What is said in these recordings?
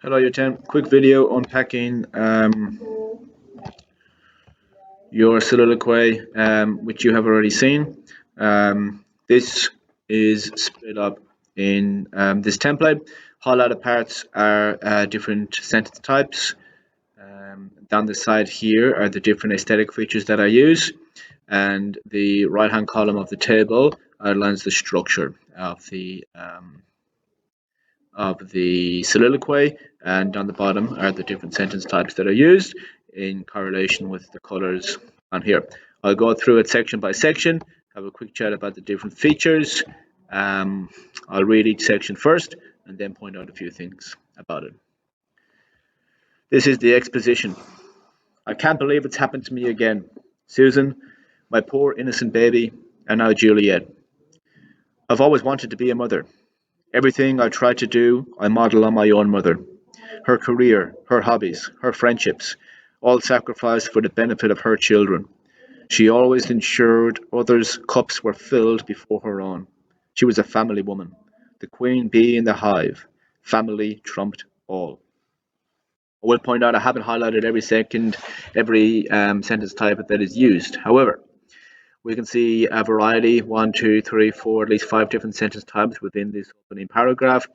Hello, YouTube. Quick video unpacking your soliloquy, which you have already seen. This is split up in this template. Highlighted parts are different sentence types. Down the side here are the different aesthetic features that I use, and the right-hand column of the table outlines the structure of the soliloquy, and on the bottom are the different sentence types that are used in correlation with the colors on here. I'll go through it section by section, have a quick chat about the different features. I'll read each section first and then point out a few things about it. This is the exposition. I can't believe it's happened to me again. Susan, my poor innocent baby, and now Juliet. I've always wanted to be a mother. Everything I try to do, I model on my own mother. Her career, her hobbies, her friendships, all sacrificed for the benefit of her children. She always ensured others' cups were filled before her own. She was a family woman, the queen bee in the hive. Family trumped all. I will point out I haven't highlighted every sentence type that is used. However, we can see a variety, one, two, three, four, at least five different sentence types within this opening paragraph.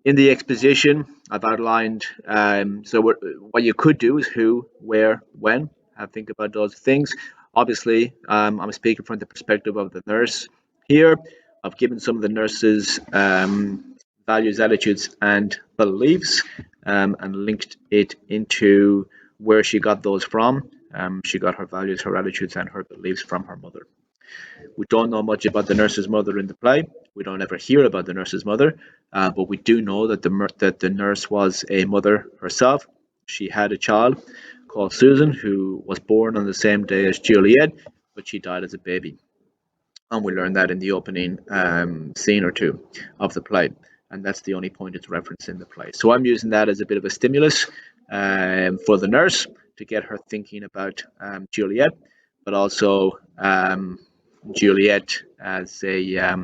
In the exposition, I've outlined, what you could do is who, where, when. Think about those things. Obviously, I'm speaking from the perspective of the nurse here. I've given some of the nurse's values, attitudes, and beliefs, and linked it into where she got those from. She got her values, her attitudes, and her beliefs from her mother. We don't know much about the nurse's mother in the play. We don't ever hear about the nurse's mother, but we do know that the nurse was a mother herself. She had a child called Susan who was born on the same day as Juliet, but she died as a baby. And we learn that in the opening scene or two of the play. And that's the only point it's referenced in the play. So I'm using that as a bit of a stimulus for the nurse to get her thinking about Juliet, but also Juliet as a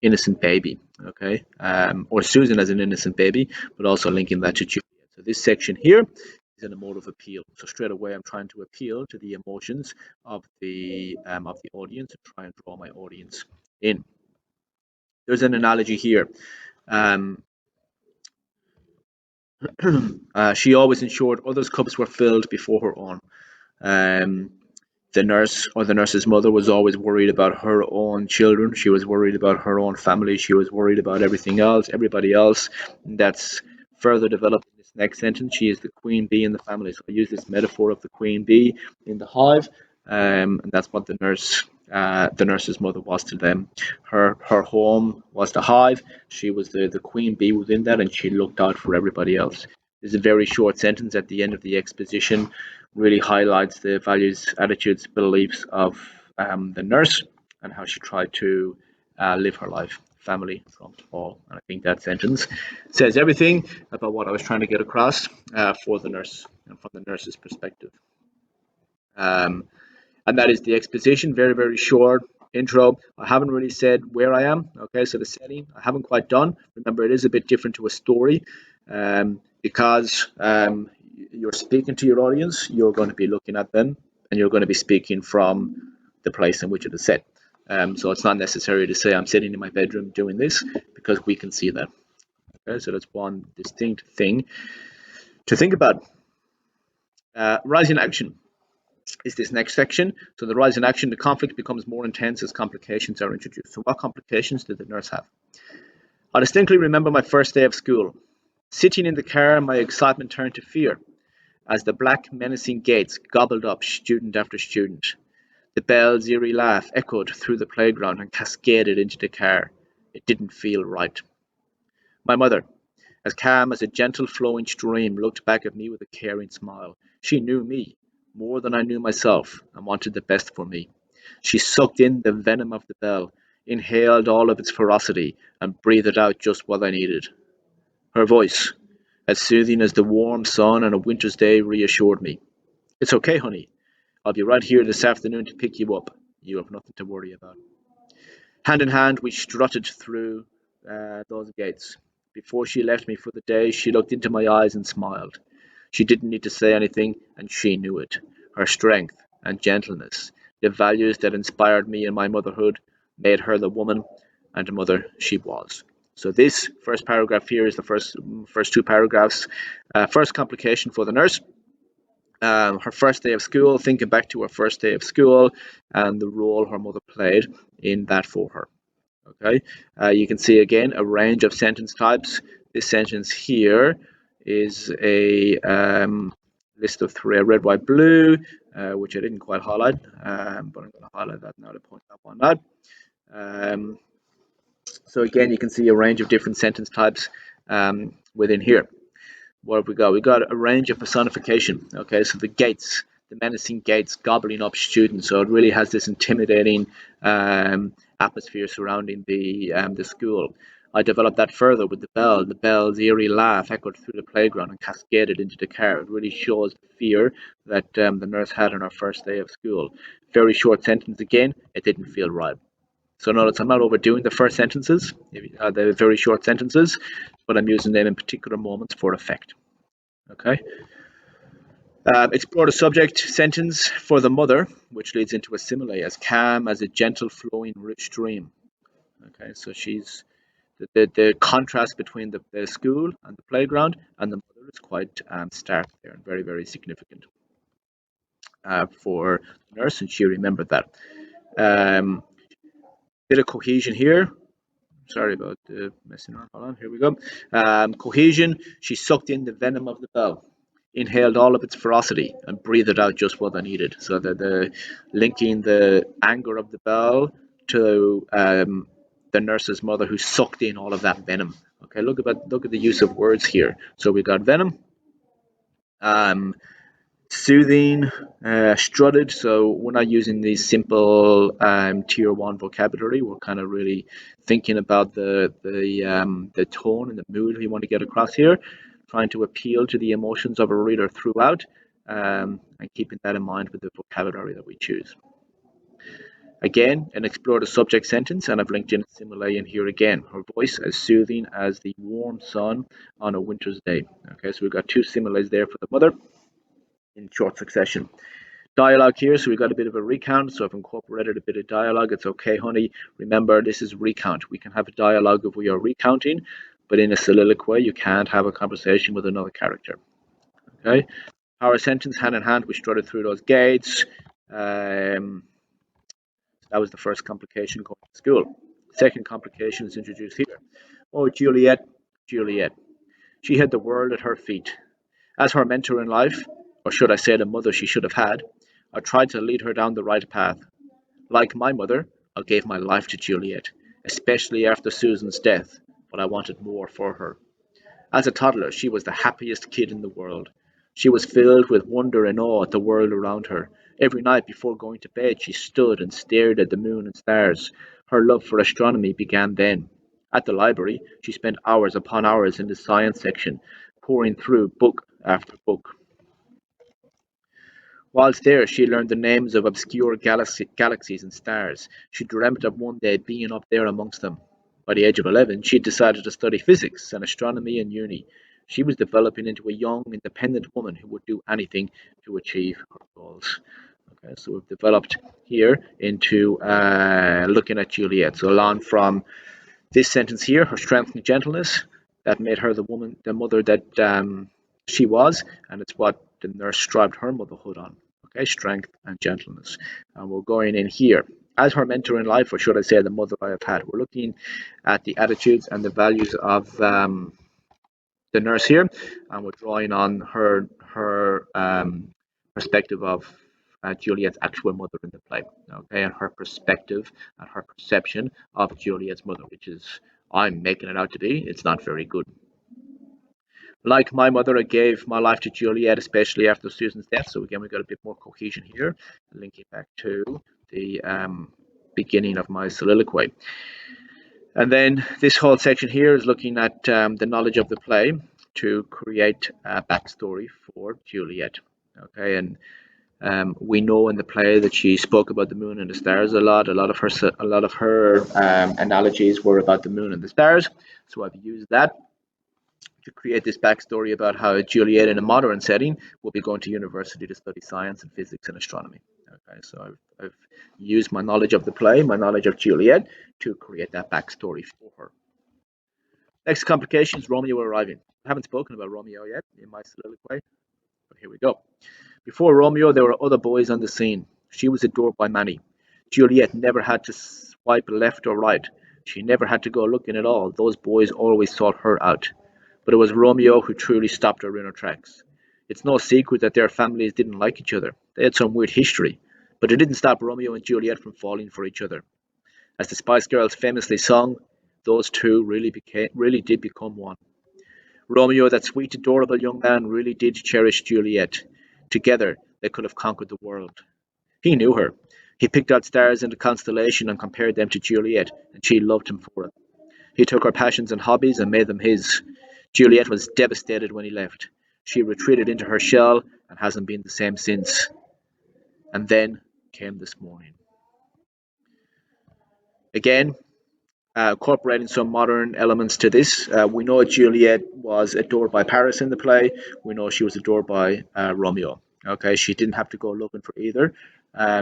innocent baby, okay, or Susan as an innocent baby, but also linking that to Juliet. So this section here is an emotive appeal. So straight away, I'm trying to appeal to the emotions of the audience and try and draw my audience in. There's an analogy here. She always ensured others' cups were filled before her own. The nurse or the nurse's mother was always worried about her own children. She was worried about her own family. She was worried about everything else, everybody else. That's further developed in this next sentence. She is the queen bee in the family. So I use this metaphor of the queen bee in the hive, and that's what the nurse's mother was to them. Her home was the hive. She was the queen bee within that, and she looked out for everybody else. There's a very short sentence at the end of the exposition, really highlights the values, attitudes, beliefs of the nurse and how she tried to live her life. Family trumped all. And I think that sentence says everything about what I was trying to get across for the nurse and from the nurse's perspective. And that is the exposition. Very, very short intro. I haven't really said where I am. Okay, so the setting I haven't quite done. Remember, it is a bit different to a story because you're speaking to your audience. You're going to be looking at them, and you're going to be speaking from the place in which it is set. So it's not necessary to say I'm sitting in my bedroom doing this because we can see that. Okay, so that's one distinct thing to think about. Rising action is this next section. So the rise in action, the conflict becomes more intense as complications are introduced. So what complications did the nurse have? I distinctly remember my first day of school. Sitting in the car, my excitement turned to fear as the black menacing gates gobbled up student after student. The bell's eerie laugh echoed through the playground and cascaded into the car. It didn't feel right. My mother, as calm as a gentle flowing stream, looked back at me with a caring smile. She knew me more than I knew myself and wanted the best for me. She sucked in the venom of the bell, inhaled all of its ferocity, and breathed out just what I needed. Her voice, as soothing as the warm sun on a winter's day, reassured me. It's okay, honey. I'll be right here this afternoon to pick you up. You have nothing to worry about. Hand in hand, we strutted through those gates. Before she left me for the day, she looked into my eyes and smiled. She didn't need to say anything, and she knew it. Her strength and gentleness, the values that inspired me in my motherhood, made her the woman and mother she was. So this first paragraph here is the first two paragraphs. First complication for the nurse. Her first day of school, thinking back to her first day of school and the role her mother played in that for her. Okay, you can see again a range of sentence types. This sentence here is a list of three, red, white, blue, which I didn't quite highlight, but I'm going to highlight that now to point up on that. So again, you can see a range of different sentence types within here. What have we got? We got a range of personification. Okay, so the gates, the menacing gates gobbling up students. So it really has this intimidating atmosphere surrounding the school. I developed that further with the bell. The bell's eerie laugh echoed through the playground and cascaded into the car. It really shows the fear that the nurse had on her first day of school. Very short sentence again. It didn't feel right. So notice I'm not overdoing the first sentences, the very short sentences, but I'm using them in particular moments for effect. Okay. Explore the subject sentence for the mother, which leads into a simile, as calm as a gentle flowing rich stream. Okay, so she's the contrast between the school and the playground and the mother is quite stark there and very, very significant for the nurse, and she remembered that. Um, Bit of cohesion here. Sorry about the messing around. Hold on, here we go. Cohesion. She sucked in the venom of the bell, inhaled all of its ferocity, and breathed out just what I needed. So the linking the anger of the bell to the nurse's mother, who sucked in all of that venom. Okay, look at the use of words here. So we got venom, um, soothing, strutted. So we're not using these simple tier one vocabulary. We're kind of really thinking about the tone and the mood we want to get across here, trying to appeal to the emotions of a reader throughout, and keeping that in mind with the vocabulary that we choose. Again, and explore the subject sentence, and I've linked in a simile in here again. Her voice as soothing as the warm sun on a winter's day. Okay, so we've got two similes there for the mother in short succession. Dialogue here, so we got a bit of a recount, so I've incorporated a bit of dialogue. It's okay, honey. Remember, this is recount. We can have a dialogue if we are recounting, but in a soliloquy, you can't have a conversation with another character. Okay? Our sentence, hand in hand, we strutted through those gates. That was the first complication going to school. Second complication is introduced here. Oh, Juliet, Juliet. She had the world at her feet. As her mentor in life, or should I say the mother she should have had, I tried to lead her down the right path. Like my mother, I gave my life to Juliet, especially after Susan's death, but I wanted more for her. As a toddler, she was the happiest kid in the world. She was filled with wonder and awe at the world around her. Every night before going to bed, she stood and stared at the moon and stars. Her love for astronomy began then. At the library, she spent hours upon hours in the science section, poring through book after book. Whilst there, she learned the names of obscure galaxies and stars. She dreamt of one day being up there amongst them. By the age of 11, she decided to study physics and astronomy in uni. She was developing into a young, independent woman who would do anything to achieve her goals. Okay, so we've developed here into looking at Juliet. So along from this sentence here, her strength and gentleness, that made her the woman, the mother that she was, and it's what the nurse strived her motherhood on. Okay, strength and gentleness. And we're going in here. As her mentor in life, or should I say the mother I have had, we're looking at the attitudes and the values of the nurse here, and we're drawing on her perspective of Juliet's actual mother in the play, okay, and her perspective and her perception of Juliet's mother, which is I'm making it out to be. It's not very good. Like my mother, I gave my life to Juliet, especially after Susan's death. So again, we got a bit more cohesion here, linking back to the beginning of my soliloquy. And then this whole section here is looking at the knowledge of the play to create a backstory for Juliet. Okay, and we know in the play that she spoke about the moon and the stars a lot. A lot of her analogies were about the moon and the stars. So I've used that. to create this backstory about how Juliet, in a modern setting, will be going to university to study science and physics and astronomy. Okay, so I've used my knowledge of the play, my knowledge of Juliet, to create that backstory for her. Next complication is Romeo arriving. I haven't spoken about Romeo yet in my soliloquy, but here we go. Before Romeo, there were other boys on the scene. She was adored by many. Juliet never had to swipe left or right. She never had to go looking at all. Those boys always sought her out. But it was Romeo who truly stopped her in her tracks. It's no secret that their families didn't like each other. They had some weird history. But it didn't stop Romeo and Juliet from falling for each other. As the Spice Girls famously sung, those two really did become one. Romeo, that sweet, adorable young man, really did cherish Juliet. Together, they could have conquered the world. He knew her. He picked out stars in the constellation and compared them to Juliet, and she loved him for it. He took her passions and hobbies and made them his. Juliet was devastated when he left. She retreated into her shell and hasn't been the same since. And then came this morning. Again, incorporating some modern elements to this. We know Juliet was adored by Paris in the play. We know she was adored by Romeo. Okay, she didn't have to go looking for either.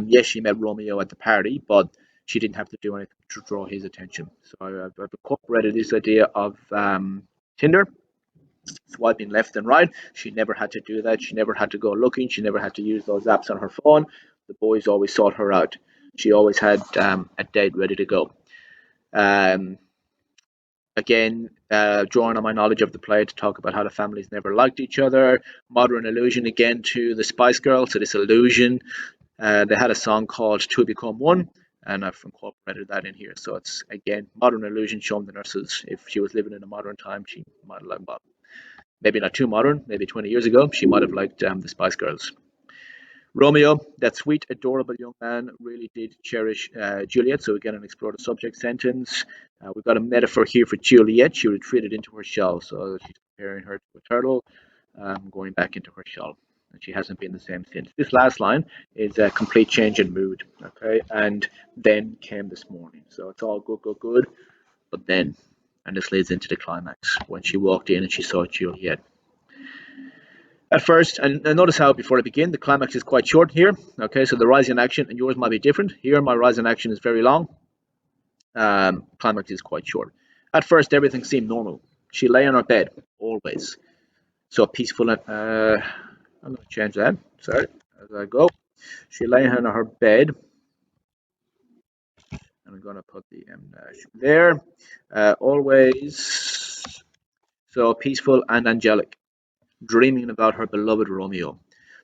Yes, she met Romeo at the party, but she didn't have to do anything to draw his attention. So I've incorporated this idea of Tinder, swiping left and right. She never had to do that. She never had to go looking. She never had to use those apps on her phone. The boys always sought her out. She always had a date ready to go. Um, Again, drawing on my knowledge of the play to talk about how the families never liked each other. Modern allusion again to the Spice Girls, to this illusion. They had a song called Two Become One, and I've incorporated that in here. So it's, again, modern illusion showing the nurses. If she was living in a modern time, she might have liked, well, maybe not too modern, maybe 20 years ago, she might have liked the Spice Girls. Romeo, that sweet, adorable young man, really did cherish Juliet. So again, an explore the subject sentence. We've got a metaphor here for Juliet. She retreated into her shell. So she's comparing her to a turtle, going back into her shell. And she hasn't been the same since. This last line is a complete change in mood. Okay, and then came this morning. So it's all good, good, good. But then, and this leads into the climax when she walked in and she saw Juliet. At first, and notice how before I begin, the climax is quite short here. Okay, so the rising action and yours might be different. Here, my rising action is very long. Climax is quite short. At first, everything seemed normal. She lay on her bed, always. So peaceful and, I'm going to change that, sorry, as I go. She lay on her bed, and I'm going to put the there. Always so peaceful and angelic, dreaming about her beloved Romeo.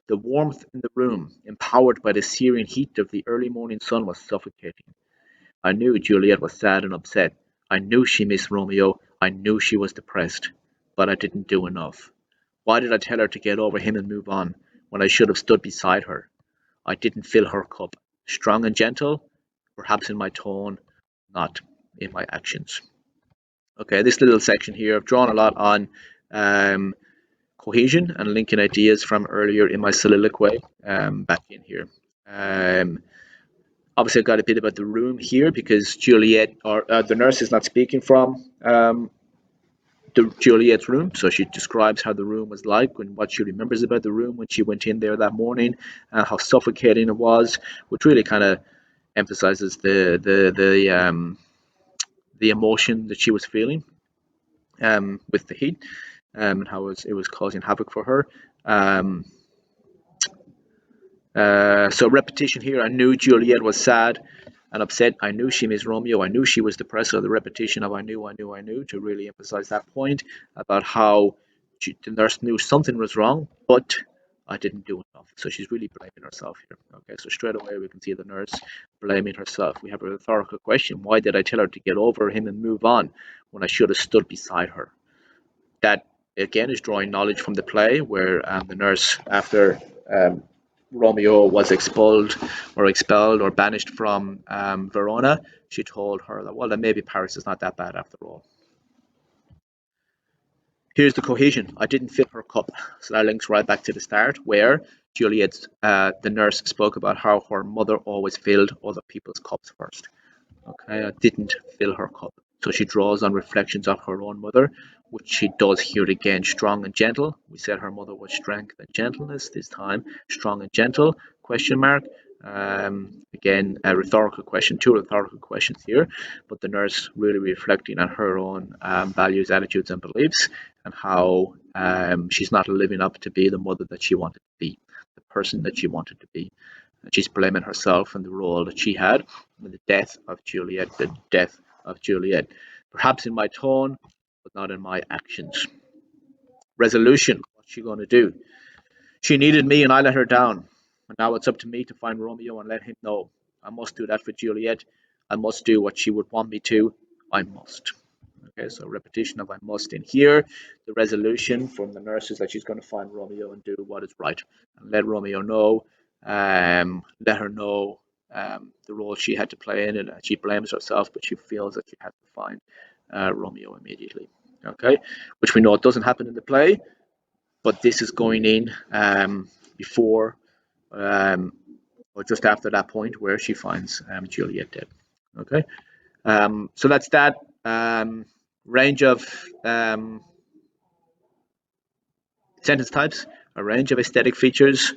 The warmth in the room, empowered by the searing heat of the early morning sun, was suffocating. I knew Juliet was sad and upset. I knew she missed Romeo. I knew she was depressed. But I didn't do enough. Why did I tell her to get over him and move on, when I should have stood beside her? I didn't fill her cup. Strong and gentle, perhaps in my tone, not in my actions. Okay, this little section here, I've drawn a lot on cohesion and linking ideas from earlier in my soliloquy back in here. Obviously, I've got a bit about the room here because Juliet, or the nurse, is not speaking from the Juliet's room, so she describes how the room was like and what she remembers about the room when she went in there that morning, how suffocating it was, which really kind of emphasizes the emotion that she was feeling with the heat, and how it was causing havoc for her. So repetition here. I knew Juliet was sad and upset. I knew she missed Romeo. I knew she was depressed. So the repetition of I knew to really emphasize that point about how the nurse knew something was wrong, but I didn't do enough. So she's really blaming herself here. Okay, so straight away we can see the nurse blaming herself. We have a rhetorical question. Why did I tell her to get over him and move on when I should have stood beside her? That, again, is drawing knowledge from the play where the nurse, after Romeo was expelled or banished from Verona, she told her that, well, then maybe Paris is not that bad after all. Here's the cohesion. I didn't fill her cup. So that links right back to the start where Juliet's, the nurse, spoke about how her mother always filled other people's cups first. Okay, I didn't fill her cup. So she draws on reflections of her own mother, which she does here again, strong and gentle. We said her mother was strength and gentleness, this time strong and gentle, question mark. Again, a rhetorical question, two rhetorical questions here, but the nurse really reflecting on her own values, attitudes, and beliefs, and how she's not living up to be the mother that she wanted to be, the person that she wanted to be. And she's blaming herself and the role that she had in the death of Juliet, the death of Juliet. Perhaps in my tone, but not in my actions. Resolution, what's she going to do? She needed me and I let her down. And now it's up to me to find Romeo and let him know. I must do that for Juliet. I must do what she would want me to. I must. Okay, so repetition of I must in here. The resolution from the nurse is that she's going to find Romeo and do what is right. And let Romeo know, let her know the role she had to play in it. She blames herself, but she feels that she has to find Romeo immediately. Okay, which we know it doesn't happen in the play, but this is going in before um, or just after that point where she finds Juliet dead. Okay, so that's that range of sentence types, a range of aesthetic features,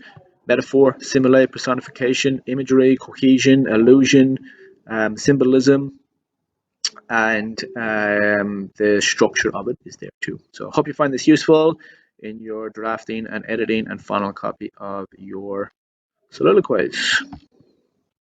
metaphor, simile, personification, imagery, cohesion, allusion, symbolism, and the structure of it is there too. So I hope you find this useful in your drafting and editing and final copy of your soliloquies.